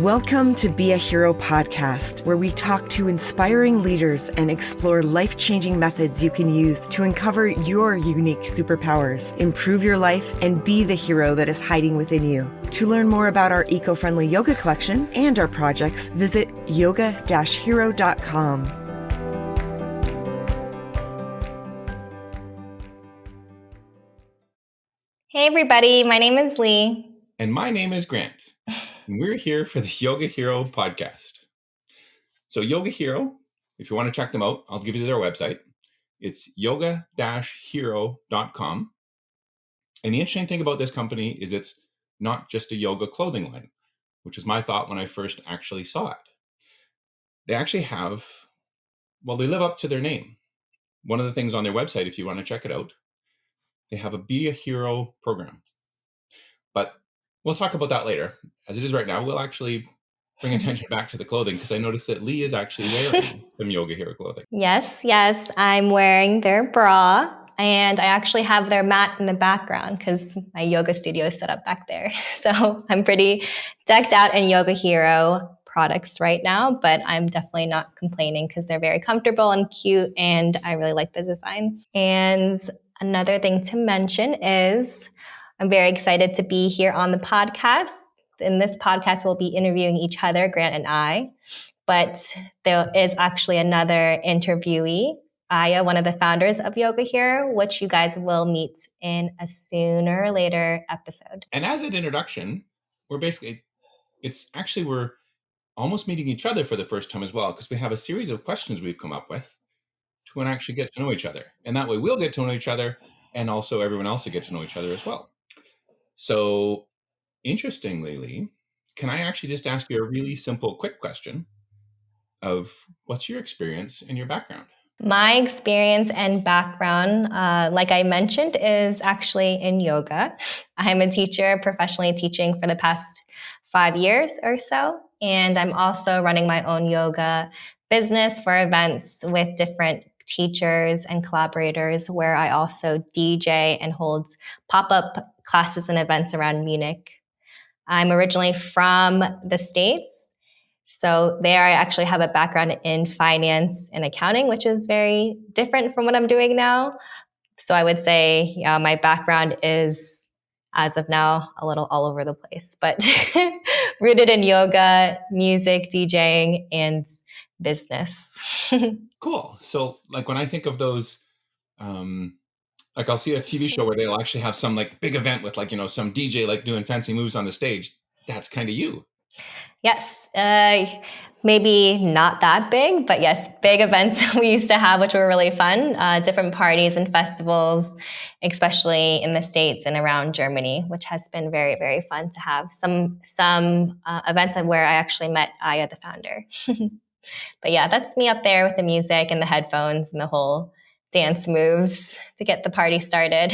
Welcome to Be a Hero podcast, where we talk to inspiring leaders and explore life-changing methods you can use to uncover your unique superpowers, improve your life, and be the hero that is hiding within you. To learn more about our eco-friendly yoga collection and our projects, visit yoga-hero.com. Hey everybody, my name is Lee. And my name is Grant. And we're here for the Yoga Hero podcast. So Yoga Hero, if you want to check them out, I'll give you their website. It's yoga-hero.com. And the interesting thing about this company is it's not just a yoga clothing line, which is my thought when I first actually saw it. They actually have, they live up to their name. One of the things on their website, if you want to check it out, they have a Be a Hero program. But we'll talk about that later. As it is right now, we'll actually bring attention back to the clothing because I noticed that Lee is actually wearing some Yoga Hero clothing. Yes, I'm wearing their bra, and I actually have their mat in the background because my yoga studio is set up back there. So I'm pretty decked out in Yoga Hero products right now, but I'm definitely not complaining because they're very comfortable and cute, and I really like the designs. And another thing to mention is I'm very excited to be here on the podcast. In this podcast, we'll be interviewing each other, Grant and I, but there is actually another interviewee, Aya, one of the founders of Yoga Hero, which you guys will meet in a sooner or later episode. And as an introduction, we're almost meeting each other for the first time as well, because we have a series of questions we've come up with to actually get to know each other. And that way we'll get to know each other, and also everyone else will get to know each other as well. So interestingly, Lee, can I actually just ask you a really simple, quick question of what's your experience and your background? My experience and background, like I mentioned, is actually in yoga. I'm a teacher, professionally teaching for the past 5 years or so. And I'm also running my own yoga business for events with different teachers and collaborators, where I also DJ and hold pop-up classes and events around Munich. I'm originally from the States. So there I actually have a background in finance and accounting, which is very different from what I'm doing now. So I would say, my background is, as of now, a little all over the place, but rooted in yoga, music, DJing, and business. Cool. So like when I think of those, I'll see a TV show where they'll actually have some like big event with some DJ like doing fancy moves on the stage. That's kind of you. Yes. Maybe not that big, but yes, big events we used to have, which were really fun. Different parties and festivals, especially in the States and around Germany, which has been very, very fun to have. Some events where I actually met Aya, the founder. But yeah, that's me up there with the music and the headphones and the whole dance moves to get the party started.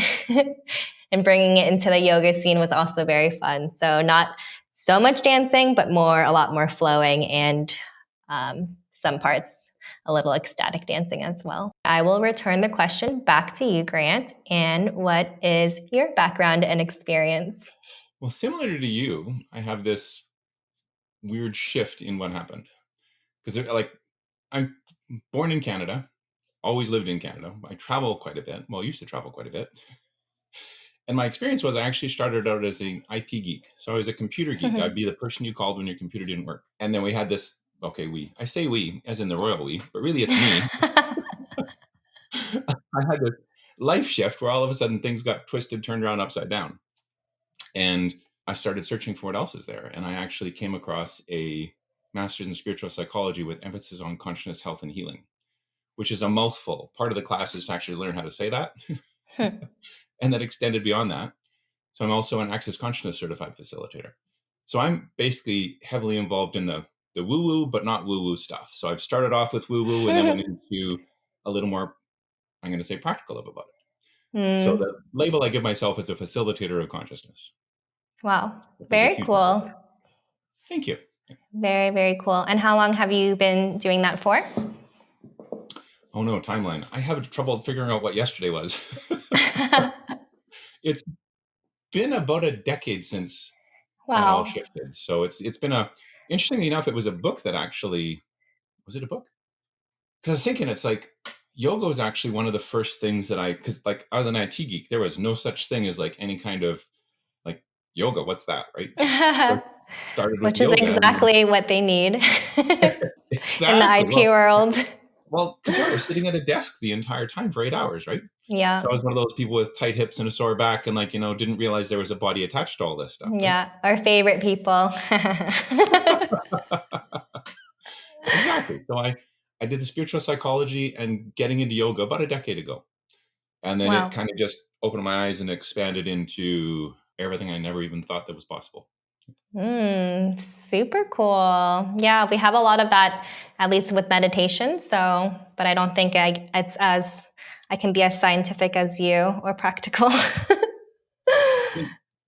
And bringing it into the yoga scene was also very fun. So not so much dancing, but a lot more flowing, and some parts a little ecstatic dancing as well. I will return the question back to you, Grant. And what is your background and experience? Well, similar to you, I have this weird shift in what happened. Because I'm born in Canada, always lived in Canada. I travel quite a bit. Well, I used to travel quite a bit. And my experience was I actually started out as an IT geek. So I was a computer geek. I'd be the person you called when your computer didn't work. And then we had this, I say we, as in the royal we, but really it's me. I had this life shift where all of a sudden things got twisted, turned around, upside down. And I started searching for what else is there. And I actually came across a master's in spiritual psychology with emphasis on consciousness, health, and healing, which is a mouthful. Part of the class is to actually learn how to say that. And that extended beyond that. So I'm also an Access Consciousness certified facilitator. So I'm basically heavily involved in the woo-woo, but not woo-woo stuff. So I've started off with woo-woo and then went into a little more, I'm going to say, practical about it. So the label I give myself is a facilitator of consciousness. Wow. Very cool. Thank you. Very, very cool. And how long have you been doing that for? Oh no, timeline. I have trouble figuring out what yesterday was. It's been about a decade since that all shifted. So it's been a interestingly enough, it was a book that actually, was it a book? Because I was thinking, it's like yoga was actually one of the first things that because like I was an IT geek, there was no such thing as like any kind of like yoga. What's that, right? So started with Which is yoga, and then exactly what they need in the exactly. IT world. Well, because I was sitting at a desk the entire time for 8 hours, right? Yeah. So I was one of those people with tight hips and a sore back, and like didn't realize there was a body attached to all this stuff, right? Yeah. Our favorite people. Exactly. So I did the spiritual psychology and getting into yoga about a decade ago. And then it Wow. kind of just opened my eyes and expanded into everything I never even thought that was possible. Super cool. Yeah, we have a lot of that, at least with meditation. So, but I don't think I can be as scientific as you or practical.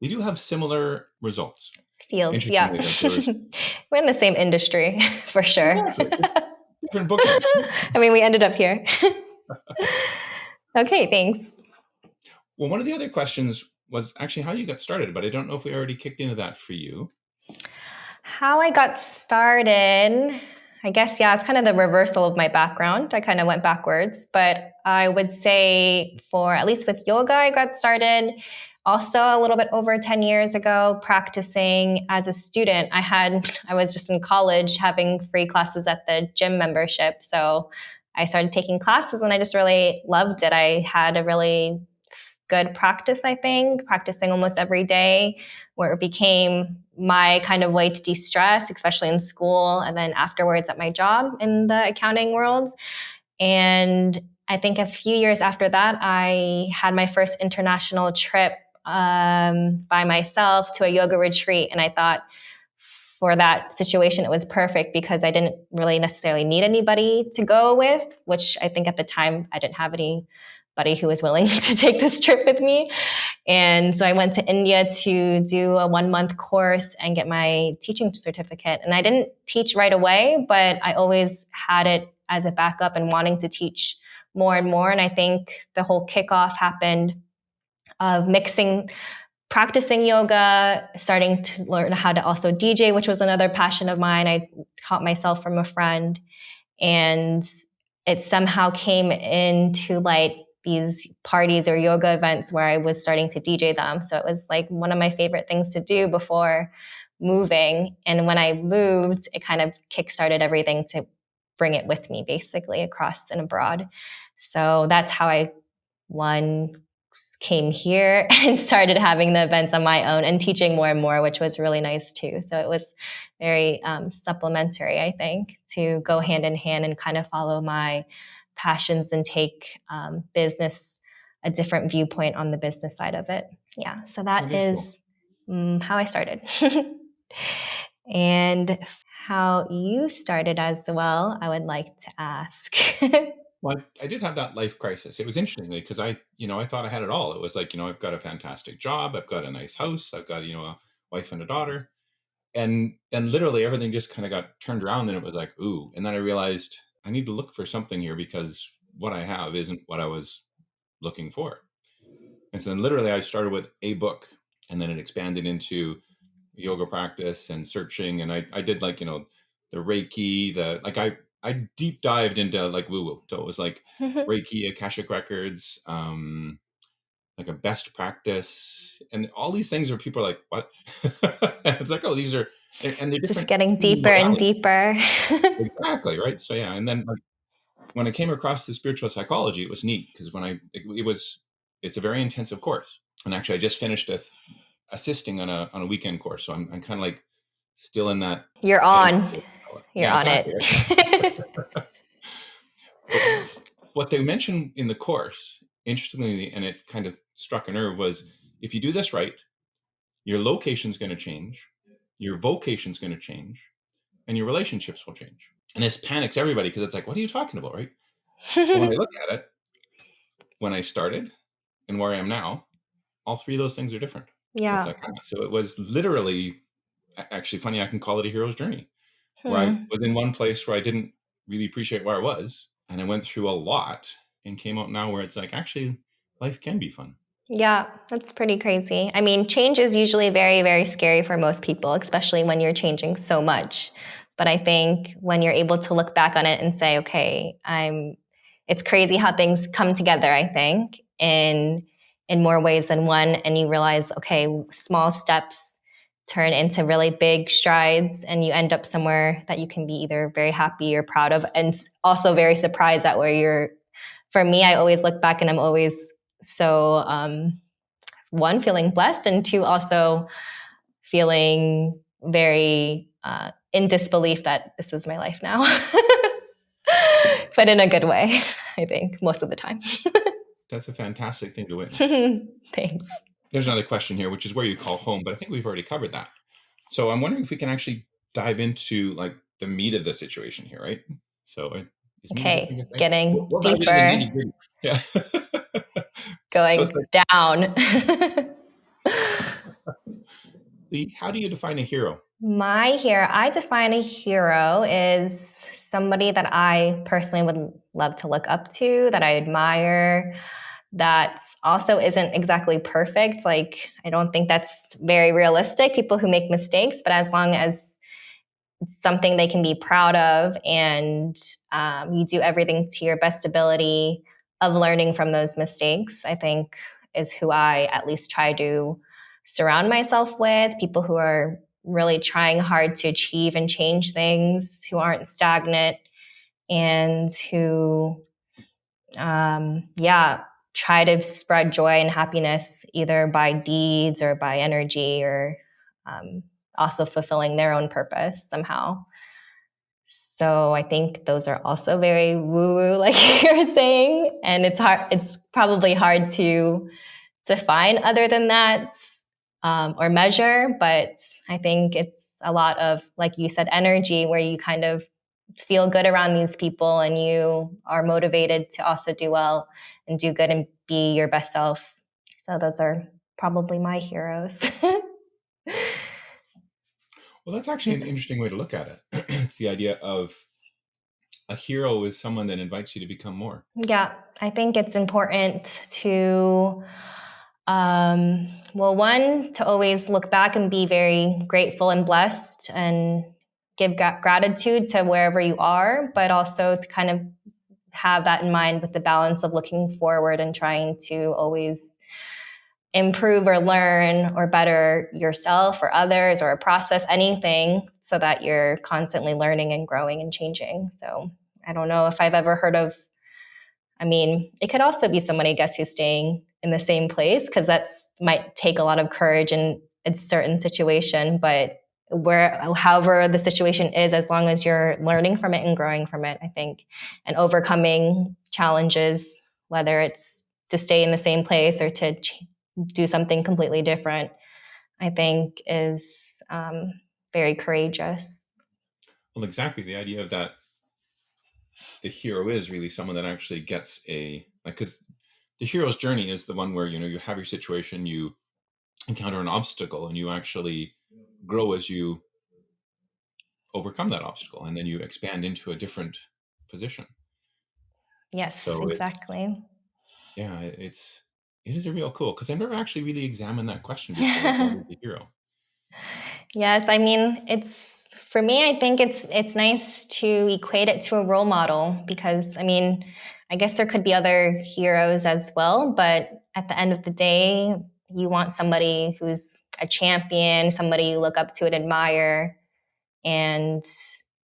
They do have similar results. Fields, yeah. Interestingly, like there was We're in the same industry for sure. exactly just different bookends. I mean, we ended up here. Okay, thanks. Well, one of the other questions was actually how you got started, but I don't know if we already kicked into that for you. How I got started, I guess, yeah, it's kind of the reversal of my background. I kind of went backwards, but I would say for at least with yoga, I got started also a little bit over 10 years ago, practicing as a student. I was just in college having free classes at the gym membership. So I started taking classes and I just really loved it. I had a really good practice, I think, practicing almost every day, where it became my kind of way to de-stress, especially in school and then afterwards at my job in the accounting world. And I think a few years after that, I had my first international trip by myself to a yoga retreat. And I thought for that situation, it was perfect because I didn't really necessarily need anybody to go with, which I think at the time I didn't have anybody who was willing to take this trip with me. And so I went to India to do a 1 month course and get my teaching certificate. And I didn't teach right away, but I always had it as a backup and wanting to teach more and more. And I think the whole kickoff happened of practicing yoga, starting to learn how to also DJ, which was another passion of mine. I taught myself from a friend. And it somehow came into like these parties or yoga events where I was starting to DJ them. So it was like one of my favorite things to do before moving. And when I moved, it kind of kickstarted everything to bring it with me basically across and abroad. So that's how I came here and started having the events on my own and teaching more and more, which was really nice too. So it was very supplementary, I think, to go hand in hand and kind of follow my passions and take business, a different viewpoint on the business side of it. Yeah, so that is cool. How I started. And how you started as well, I would like to ask. Well, I did have that life crisis. It was interestingly because I thought I had it all. It was like, I've got a fantastic job, I've got a nice house, I've got, a wife and a daughter. And literally everything just kind of got turned around. And it was like, ooh. And then I realized I need to look for something here because what I have isn't what I was looking for. And so then literally I started with a book and then it expanded into yoga practice and searching. And I did like, the Reiki, I deep dived into like woo woo. So it was like Reiki, Akashic Records, like a best practice, and all these things where people are like, what? It's like, oh, these are, and they're different. Just getting deeper and deeper. Exactly. Right. So yeah. And then like, when I came across the spiritual psychology, it was neat because it's a very intensive course. And actually I just finished assisting on a weekend course. So I'm kind of like still in that. You're on Exactly. it. But what they mentioned in the course, interestingly, and it kind of struck a nerve, was if you do this right, your location's going to change, your vocation's going to change, and your relationships will change. And this panics everybody because it's like, what are you talking about, right? But when I look at it, when I started and where I am now, all three of those things are different. Yeah. So it's like, so it was literally, actually funny, I can call it a hero's journey, where I was in one place where I didn't really appreciate where I was. And I went through a lot and came out now where it's like, actually, life can be fun. Yeah, that's pretty crazy. I mean, change is usually very, very scary for most people, especially when you're changing so much. But I think when you're able to look back on it and say, okay, it's crazy how things come together, I think, in more ways than one. And you realize, okay, small steps turn into really big strides, and you end up somewhere that you can be either very happy or proud of, and also very surprised at where you're. For me, I always look back and I'm always so one, feeling blessed, and two, also feeling very in disbelief that this is my life now. But in a good way, I think, most of the time. That's a fantastic thing to witness. Thanks. There's another question here, which is where you call home, but I think we've already covered that. So I'm wondering if we can actually dive into like the meat of the situation here, right? So is meat a good thing to Okay, say? getting We'll dive into the deeper, nitty gritty. Yeah. So it's going like, down. Lee, how do you define a hero? I define a hero is somebody that I personally would love to look up to, that I admire, that also isn't exactly perfect. Like, I don't think that's very realistic, people who make mistakes, but as long as it's something they can be proud of, and you do everything to your best ability of learning from those mistakes, I think is who I at least try to surround myself with. People who are really trying hard to achieve and change things, who aren't stagnant, and who try to spread joy and happiness either by deeds or by energy, or also fulfilling their own purpose somehow. So I think those are also very woo-woo, like you're saying, and it's probably hard to define other than that, or measure. But I think it's a lot of, like you said, energy, where you kind of feel good around these people and you are motivated to also do well and do good and be your best self. So those are probably my heroes. Well, that's actually an interesting way to look at it. It's the idea of a hero is someone that invites you to become more. Yeah, I think it's important to, one, to always look back and be very grateful and blessed and give gratitude to wherever you are, but also to kind of have that in mind with the balance of looking forward and trying to always improve or learn or better yourself or others or process anything, so that you're constantly learning and growing and changing. So I don't know if I've ever heard of, I mean, it could also be someone, I guess, who's staying in the same place, because that's might take a lot of courage in a certain situation. But however the situation is, as long as you're learning from it and growing from it, I think, and overcoming challenges, whether it's to stay in the same place or to do something completely different, I think is very courageous. Well, exactly. The idea of that the hero is really someone that actually gets because the hero's journey is the one where, you have your situation, you encounter an obstacle, and you actually grow as you overcome that obstacle, and then you expand into a different position. Yes, So exactly. it is a real cool, because I've never actually really examined that question before of what is the hero. Yes, I mean, it's for me, I think it's nice to equate it to a role model, because I mean, I guess there could be other heroes as well, but at the end of the day, you want somebody who's a champion, somebody you look up to and admire. And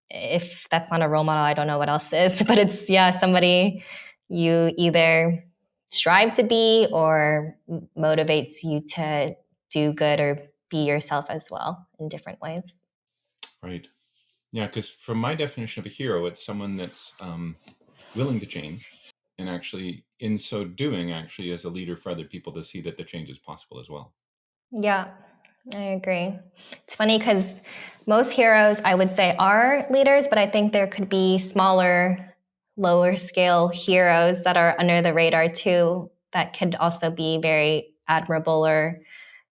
if that's not a role model, I don't know what else is, but it's, yeah, somebody you either strive to be or motivates you to do good or be yourself as well in different ways. Right. Yeah, because from my definition of a hero, it's someone that's willing to change, and actually, in so doing, actually as a leader for other people to see that the change is possible as well. Yeah, I agree. It's funny because most heroes, I would say, are leaders, but I think there could be smaller, lower scale heroes that are under the radar too, that could also be very admirable or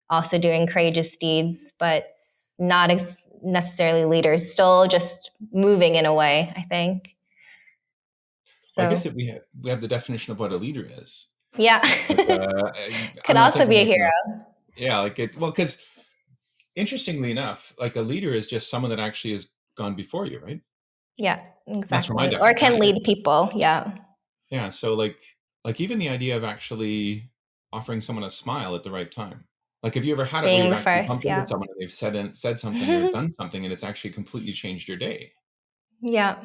also doing courageous deeds, but not necessarily leaders, still just moving in a way, I think. Well, I guess So, that we have the definition of what a leader is. Yeah. Like, Could I'm not also thinking be a like hero. yeah, like it. Well, because interestingly enough, like a leader is just someone that actually has gone before you, right? Yeah, That's from my exactly. Or can definition. lead people. Yeah. Yeah. So like even the idea of actually offering someone a smile at the right time. Like, have you ever had it where Being you've the actually first. bumped into Yeah. someone and they've said something or done something and it's actually completely changed your day? Yeah.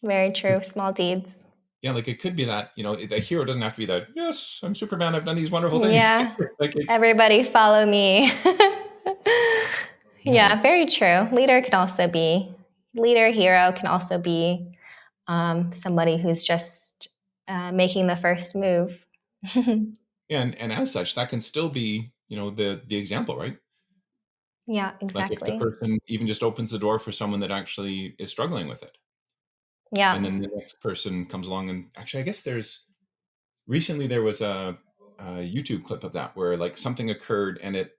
Very true. Small deeds. Yeah, like it could be that, the hero doesn't have to be that, yes, I'm Superman, I've done these wonderful things. Yeah. Like Everybody follow me. yeah. Yeah, very true. Leader, hero can also be somebody who's just making the first move. Yeah, and as such, that can still be, the example, right? Yeah, Like if the exactly. person even just opens the door for someone that actually is struggling with it. And Yeah, then the next person comes along and actually I guess recently there was a YouTube clip of that where like something occurred and it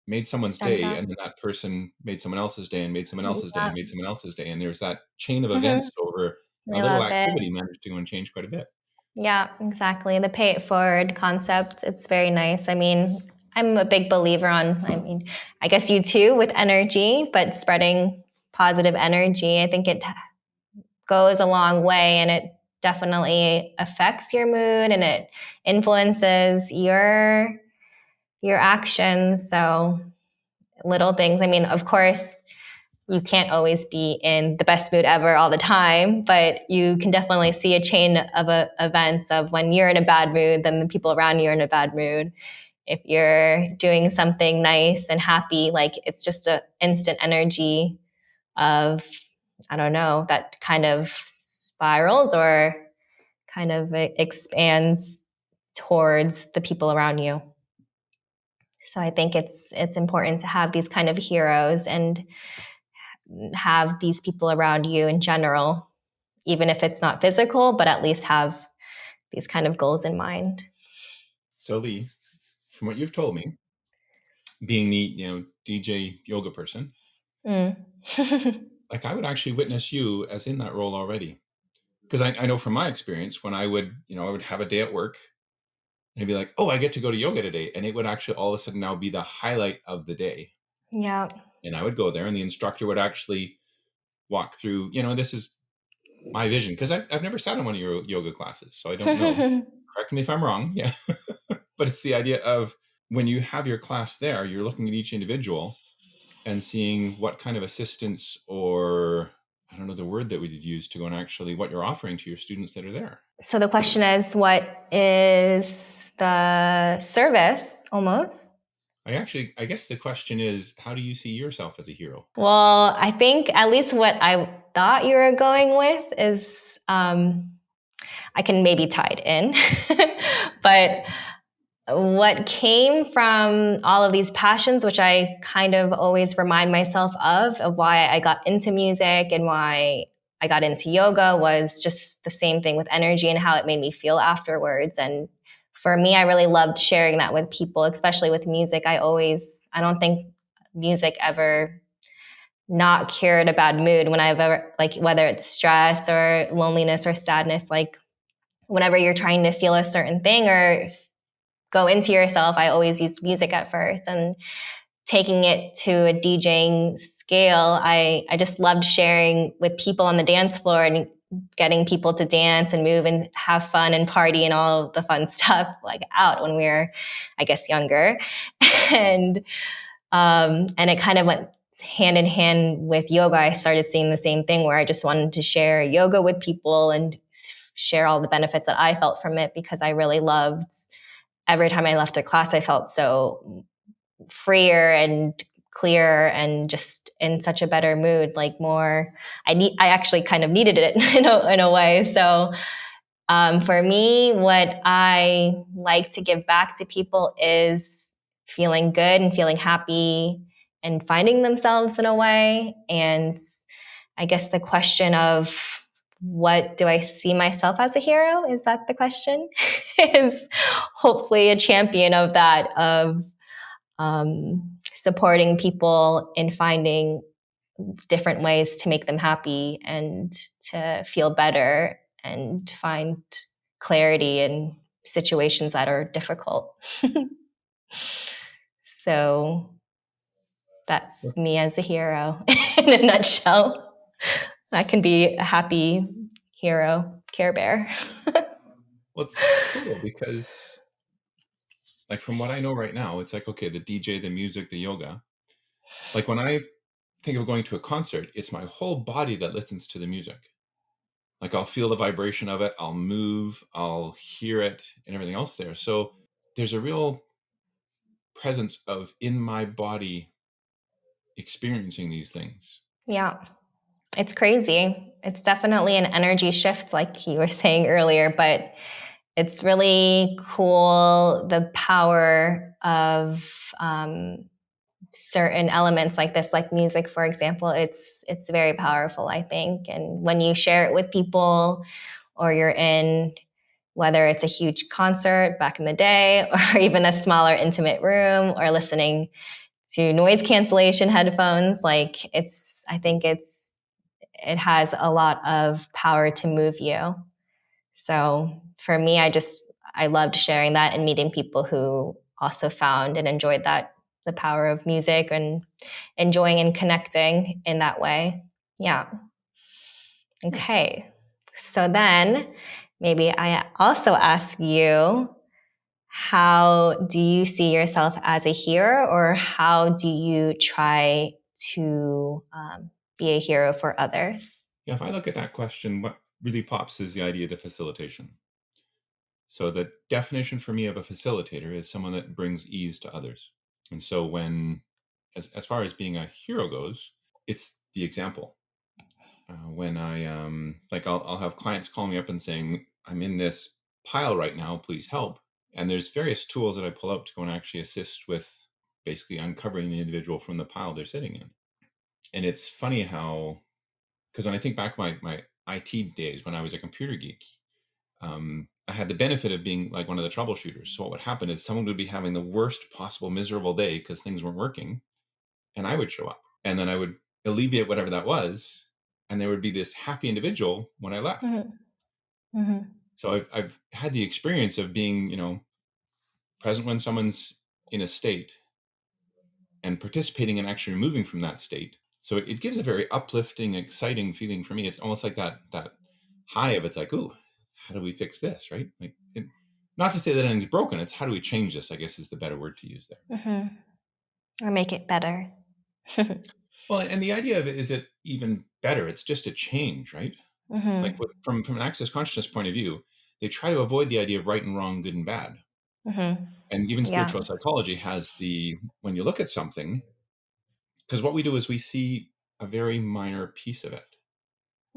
made someone's stand day up. and then that person made someone else's day and made someone else's day Yeah. and made someone else's day and there's that chain of Hmm. events over a I little love it. activity managed to go and change quite a bit. Yeah, exactly. The pay it forward concept, it's very nice. I mean, I'm a big believer I guess you too with energy, but spreading positive energy. I think it goes a long way and it definitely affects your mood and it influences your actions. So little things. I mean, of course, you can't always be in the best mood ever all the time, but you can definitely see a chain of events of when you're in a bad mood, then the people around you are in a bad mood. If you're doing something nice and happy, like it's just a instant energy of, I don't know, that kind of spirals or kind of expands towards the people around you. So I think it's important to have these kind of heroes and have these people around you in general, even if it's not physical, but at least have these kind of goals in mind. So Lee, from what you've told me, being the DJ yoga person, Mm. like I would actually witness you as in that role already. Because I know from my experience when I would have a day at work and I'd be like, oh, I get to go to yoga today. And it would actually all of a sudden now be the highlight of the day. Yeah. And I would go there and the instructor would actually walk through, this is my vision. Because I've never sat in one of your yoga classes. So I don't know. Correct me if I'm wrong. Yeah. But it's the idea of when you have your class there, you're looking at each individual and seeing what kind of assistance or I don't know the word that we would use to go and actually what you're offering to your students that are there. So the question is, what is the service almost? I guess the question is, how do you see yourself as a hero? Well, I think at least what I thought you were going with is I can maybe tie it in. But what came from all of these passions, which I kind of always remind myself of why I got into music and why I got into yoga, was just the same thing with energy and how it made me feel afterwards. And for me, I really loved sharing that with people, especially with music. I don't think music ever not cured a bad mood when I've ever, like, whether it's stress or loneliness or sadness, like whenever you're trying to feel a certain thing or go into yourself, I always used music at first. And taking it to a DJing scale, I just loved sharing with people on the dance floor and getting people to dance and move and have fun and party and all the fun stuff like out when we were, I guess, younger. and and it kind of went hand in hand with yoga. I started seeing the same thing where I just wanted to share yoga with people and share all the benefits that I felt from it, because I really loved every time I left a class, I felt so freer and clear and just in such a better mood, like more, I actually kind of needed it in a way. So for me, what I like to give back to people is feeling good and feeling happy and finding themselves in a way. And I guess the question of, what do I see myself as a hero? Is that the question? Is hopefully a champion of that, of supporting people in finding different ways to make them happy and to feel better and find clarity and situations that are difficult. So that's me as a hero in a nutshell. I can be a happy hero, Care Bear. Well, it's cool because, like, from what I know right now, it's like, okay, the DJ, the music, the yoga. Like, when I think of going to a concert, it's my whole body that listens to the music. Like, I'll feel the vibration of it, I'll move, I'll hear it, and everything else there. So there's a real presence of in my body experiencing these things. Yeah, it's crazy. It's definitely an energy shift, like you were saying earlier, but it's really cool the power of certain elements like this, like music, for example. It's very powerful, I think. And when you share it with people, or you're in, whether it's a huge concert back in the day, or even a smaller intimate room, or listening to noise cancellation headphones, like I think it has a lot of power to move you. So for me, I loved sharing that and meeting people who also found and enjoyed that, the power of music, and enjoying and connecting in that way. Yeah. Okay. So then maybe I also ask you, how do you see yourself as a hero, or how do you try to be a hero for others? Yeah, if I look at that question, what really pops is the idea of the facilitation. So the definition for me of a facilitator is someone that brings ease to others. And so as far as being a hero goes, it's the example. When I'll have clients call me up and saying, I'm in this pile right now, please help. And there's various tools that I pull out to go and actually assist with basically uncovering the individual from the pile they're sitting in. And it's funny how, because when I think back my IT days when I was a computer geek, I had the benefit of being like one of the troubleshooters. So what would happen is someone would be having the worst possible miserable day because things weren't working, and I would show up, and then I would alleviate whatever that was, and there would be this happy individual when I left. Mm-hmm. Mm-hmm. So I've had the experience of being, present when someone's in a state and participating in actually moving from that state. So it gives a very uplifting, exciting feeling for me. It's almost like that high of, it's like, ooh, how do we fix this, right? Like, not to say that anything's broken. It's how do we change this, I guess, is the better word to use there. Mm-hmm. Or make it better. Well, and the idea of it is it even better. It's just a change, right? Mm-hmm. Like from an access consciousness point of view, they try to avoid the idea of right and wrong, good and bad. Mm-hmm. And even Yeah. spiritual psychology has when you look at something, because what we do is we see a very minor piece of it,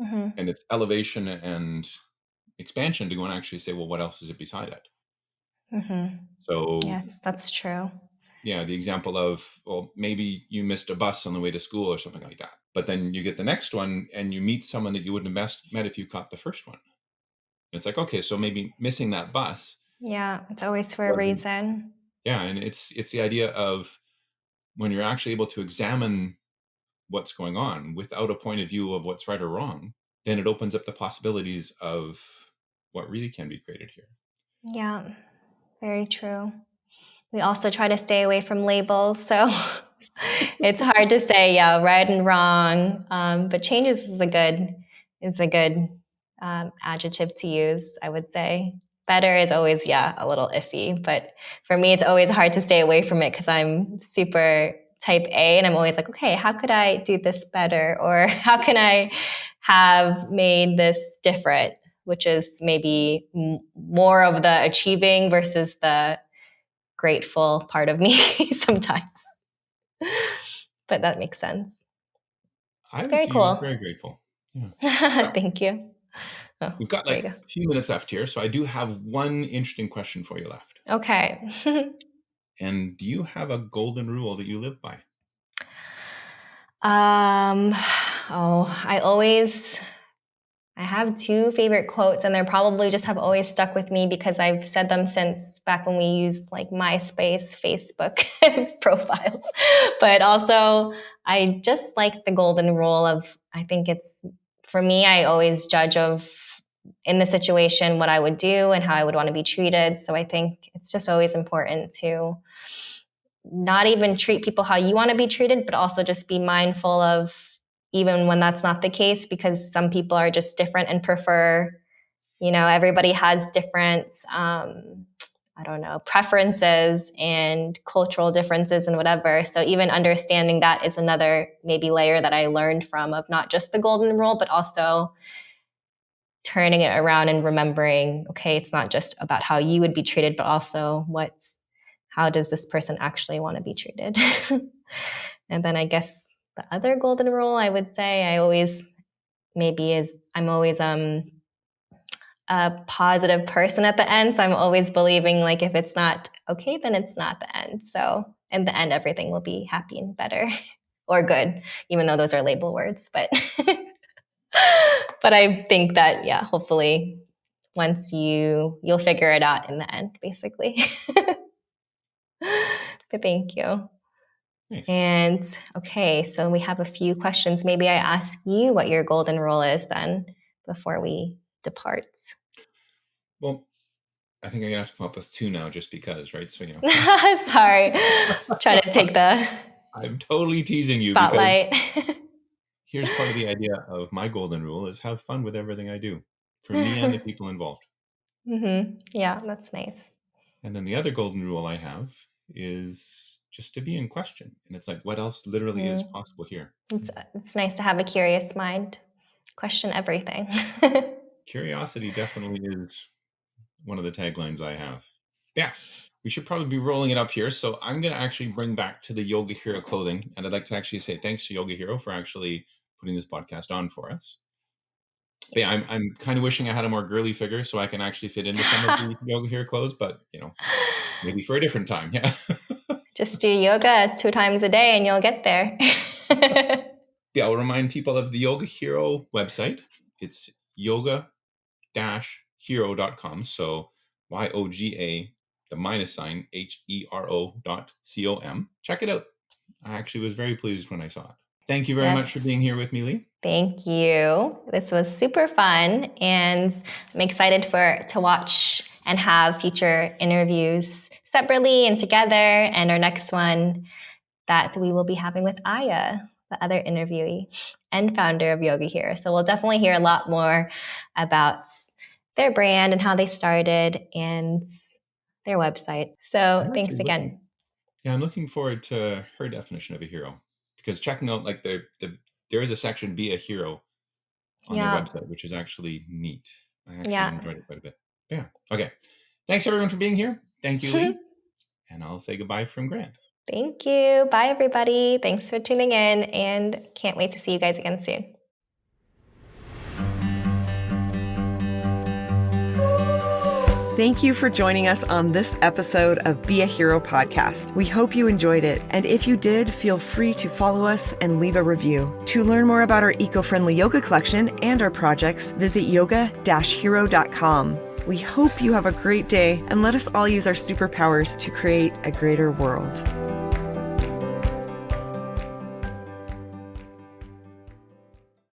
Mm-hmm. and it's elevation and expansion to go and actually say, well, what else is it beside it? Mm-hmm. So Yes, that's true. yeah, the example of, well, maybe you missed a bus on the way to school or something like that, but then you get the next one and you meet someone that you wouldn't have met if you caught the first one. And it's like, okay, so maybe missing that bus. Yeah, it's always for a reason. Yeah, and it's the idea of when you're actually able to examine what's going on without a point of view of what's right or wrong, then it opens up the possibilities of what really can be created here. Yeah, very true. We also try to stay away from labels, so it's hard to say, yeah, right and wrong. But changes is a good adjective to use, I would say. Better is always, yeah, a little iffy, but for me, it's always hard to stay away from it because I'm super type A, and I'm always like, okay, how could I do this better, or how can I have made this different? Which is maybe more of the achieving versus the grateful part of me sometimes. But that makes sense. I would Very see you as cool. very grateful. Yeah. So, Thank you. Oh, we've got there like you go. a few minutes left here, so I do have one interesting question for you left. Okay. And do you have a golden rule that you live by? I have two favorite quotes, and they probably just have always stuck with me because I've said them since back when we used like MySpace, Facebook profiles. But also, I just like the golden rule of, I think it's, for me, I always judge of in the situation, what I would do and how I would want to be treated. So I think it's just always important to not even treat people how you want to be treated, but also just be mindful of even when that's not the case, because some people are just different and prefer, everybody has different, preferences and cultural differences and whatever. So even understanding that is another maybe layer that I learned from, of not just the golden rule, but also turning it around and remembering, okay, it's not just about how you would be treated, but also how does this person actually want to be treated? And then I guess the other golden rule I would say I'm always a positive person at the end. So I'm always believing, like, if it's not okay, then it's not the end. So in the end, everything will be happy and better or good, even though those are label words. But but I think that, yeah, hopefully once you'll figure it out in the end, basically. But thank you. Nice. And okay, so we have a few questions. Maybe I ask you what your golden rule is then before we depart. Well, I think I'm gonna have to come up with two now, just because, right? So Sorry, trying to take the I'm totally teasing you spotlight. because here's part of the idea of my golden rule: is have fun with everything I do, for me and the people involved. Mm-hmm. Yeah, that's nice. And then the other golden rule I have is just to be in question, and it's like, what else literally is possible here? It's nice to have a curious mind, question everything. Curiosity definitely is one of the taglines I have. Yeah, we should probably be rolling it up here. So I'm going to actually bring back to the Yoga Hero clothing. And I'd like to actually say thanks to Yoga Hero for actually putting this podcast on for us. But yeah, I'm kind of wishing I had a more girly figure so I can actually fit into some of the Yoga Hero clothes, but maybe for a different time. Yeah. Just do yoga 2 times a day and you'll get there. Yeah, I'll remind people of the Yoga Hero website. It's yoga-hero.com. So YOGA, the -HERO.com. Check it out. I actually was very pleased when I saw it. Thank you very much for being here with me, Lee. Thank you. This was super fun, and I'm excited to watch and have future interviews separately and together, and our next one that we will be having with Aya, the other interviewee and founder of Yoga Hero. So we'll definitely hear a lot more about their brand and how they started and their website. So thanks again. I'm looking forward to her definition of a hero, because checking out, like, there is a section, Be a Hero, on their website, which is actually neat. I actually enjoyed it quite a bit. Yeah. Okay. Thanks everyone for being here. Thank you, Lee. And I'll say goodbye from Grant. Thank you. Bye, everybody. Thanks for tuning in, and can't wait to see you guys again soon. Thank you for joining us on this episode of Be a Hero podcast. We hope you enjoyed it. And if you did, feel free to follow us and leave a review. To learn more about our eco-friendly yoga collection and our projects, visit yoga-hero.com. We hope you have a great day, and let us all use our superpowers to create a greater world.